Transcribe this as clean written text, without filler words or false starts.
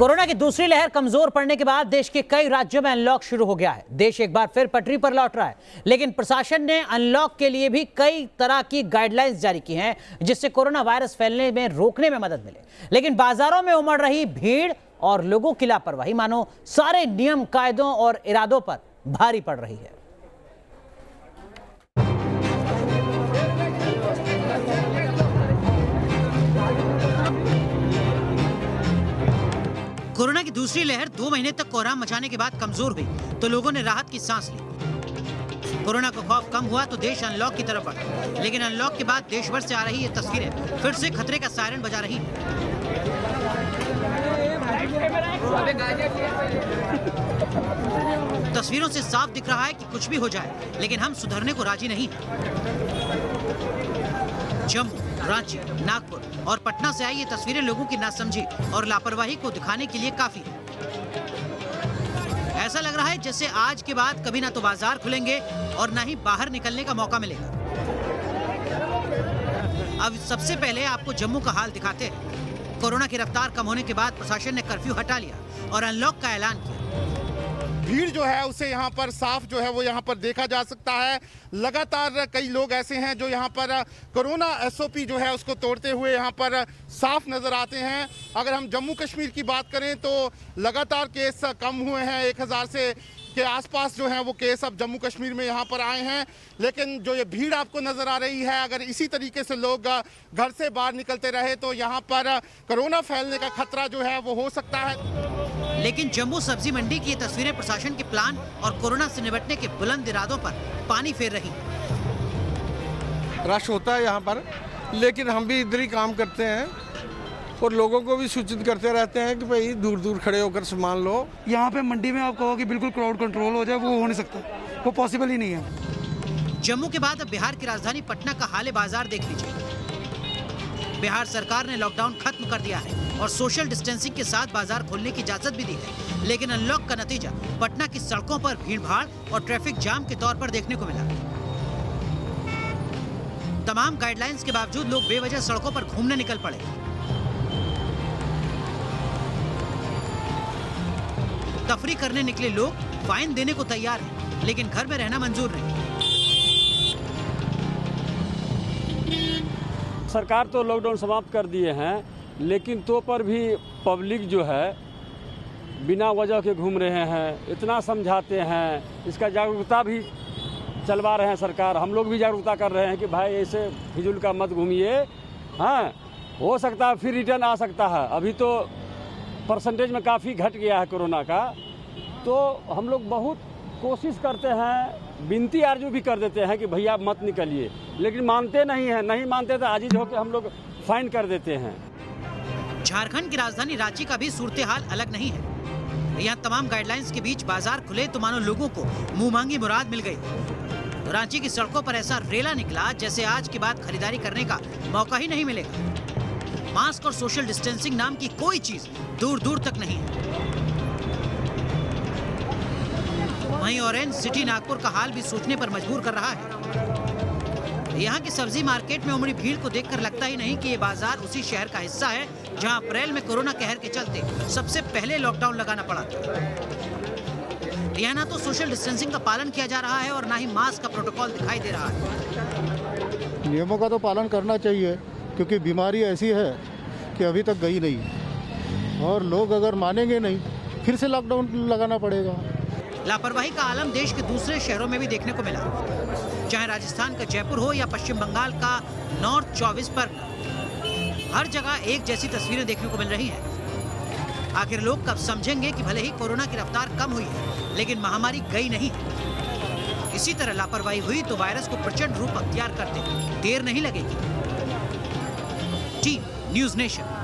Corona की दूसरी लहर कमजोर पड़ने के बाद देश के कई राज्यों में अनलॉक शुरू हो गया है। देश एक बार फिर पटरी पर लौट रहा है, लेकिन प्रशासन ने अनलॉक के लिए भी कई तरह की गाइडलाइंस जारी की हैं, जिससे कोरोना वायरस फैलने में रोकने में मदद मिले। लेकिन बाजारों में उमड़ रही भीड़ और लोगों की लापरवाही मानो सारे नियम, कायदों और इरादों पर भारी पड़ रही है। कोरोना की दूसरी लहर 2 महीने तक कोहराम मचाने के बाद कमजोर हुई तो लोगों ने राहत की सांस ली। कोरोना का खौफ कम हुआ तो देश अनलॉक की तरफ बढ़ा, लेकिन अनलॉक के बाद देश भर से आ रही ये तस्वीरें फिर से खतरे का सायरन बजा रही हैं। तस्वीरों से साफ दिख रहा है कि कुछ भी हो जाए, लेकिन हम सुधरने को राजी नहीं हैं। जम्मू, रांची, नागपुर और पटना से आई ये तस्वीरें लोगों की नासमझी और लापरवाही को दिखाने के लिए काफी है। ऐसा लग रहा है जैसे आज के बाद कभी ना तो बाजार खुलेंगे और ना ही बाहर निकलने का मौका मिलेगा। अब सबसे पहले आपको जम्मू का हाल दिखाते हैं। कोरोना की रफ्तार कम होने के बाद प्रशासन ने कर्फ्यू हटा लिया और अनलॉक का ऐलान किया। भीड़ जो है उसे यहाँ पर साफ जो है वो यहाँ पर देखा जा सकता है। लगातार कई लोग ऐसे हैं जो यहाँ पर कोरोना एसओपी जो है उसको तोड़ते हुए यहाँ पर साफ नज़र आते हैं। अगर हम जम्मू कश्मीर की बात करें तो लगातार केस कम हुए हैं, 1000 से के आसपास जो हैं वो केस अब जम्मू कश्मीर में यहाँ पर आए हैं। लेकिन जो ये भीड़ आपको नज़र आ रही है, अगर इसी तरीके से लोग घर से बाहर निकलते रहे तो यहाँ पर कोरोना फैलने का खतरा जो है वो हो सकता है। लेकिन जम्मू सब्जी मंडी की ये तस्वीरें प्रशासन के प्लान और कोरोना से निपटने के बुलंद इरादों पर पानी फेर रही। रश होता है यहाँ पर, लेकिन हम भी इधर ही काम करते हैं और लोगों को भी सूचित करते रहते हैं कि भाई दूर दूर खड़े होकर सामान लो। यहाँ पे मंडी में आप कहो कि बिल्कुल क्राउड कंट्रोल हो जाए, वो हो नहीं सकता, वो पॉसिबल ही नहीं है। जम्मू के बाद अब बिहार की राजधानी पटना का हाल बाजार देख लीजिए। बिहार सरकार ने लॉकडाउन खत्म कर दिया है और सोशल डिस्टेंसिंग के साथ बाजार खोलने की इजाजत भी दी है, लेकिन अनलॉक का नतीजा पटना की सड़कों पर भीड़-भाड़ और ट्रैफिक जाम के तौर पर देखने को मिला। तमाम गाइडलाइंस के बावजूद लोग बेवजह सड़कों पर घूमने निकल पड़े। तफरी करने निकले लोग फाइन देने को तैयार हैं, लेकिन घर में रहना मंजूर नहीं। सरकार तो लॉकडाउन समाप्त कर दिए हैं, लेकिन तो पर भी पब्लिक जो है बिना वजह के घूम रहे हैं। इतना समझाते हैं, इसका जागरूकता भी चलवा रहे हैं सरकार। हम लोग भी जागरूकता कर रहे हैं कि भाई ऐसे फिजूल का मत घूमिए। हाँ, हो सकता है फिर रिटर्न आ सकता है। अभी तो परसेंटेज में काफ़ी घट गया है कोरोना का, तो हम लोग बहुत कोशिश करते हैं, विनती आरजू भी कर देते हैं कि भैया मत निकलिए, लेकिन मानते नहीं हैं। नहीं मानते तो आजिज होकर हम लोग फाइन कर देते हैं। झारखंड की राजधानी रांची का भी सूरत हाल अलग नहीं है। यहाँ तमाम गाइडलाइंस के बीच बाजार खुले तो मानो लोगों को मुंह मांगी मुराद मिल गई। रांची की सड़कों पर ऐसा रेला निकला जैसे आज के बाद खरीदारी करने का मौका ही नहीं मिलेगा। मास्क और सोशल डिस्टेंसिंग नाम की कोई चीज दूर दूर तक नहीं है। वहीं ऑरेंज सिटी नागपुर का हाल भी सोचने पर मजबूर कर रहा है। यहाँ की सब्जी मार्केट में उमड़ी भीड़ को देखकर लगता ही नहीं कि ये बाजार उसी शहर का हिस्सा है जहाँ अप्रैल में कोरोना कहर के चलते सबसे पहले लॉकडाउन लगाना पड़ा था। यहाँ ना तो सोशल डिस्टेंसिंग का पालन किया जा रहा है और ना ही मास्क का प्रोटोकॉल दिखाई दे रहा है। नियमों का तो पालन करना चाहिए, क्योंकि बीमारी ऐसी है कि अभी तक गई नहीं, और लोग अगर मानेंगे नहीं फिर से लॉकडाउन लगाना पड़ेगा। लापरवाही का आलम देश के दूसरे शहरों में भी देखने को मिला, चाहे राजस्थान का जयपुर हो या पश्चिम बंगाल का नॉर्थ 24 परगना। हर जगह एक जैसी तस्वीरें देखने को मिल रही हैं। आखिर लोग कब समझेंगे कि भले ही कोरोना की रफ्तार कम हुई है, लेकिन महामारी गई नहीं है। इसी तरह लापरवाही हुई तो वायरस को प्रचंड रूप अख्तियार करते देर नहीं लगेगी। Team news nation.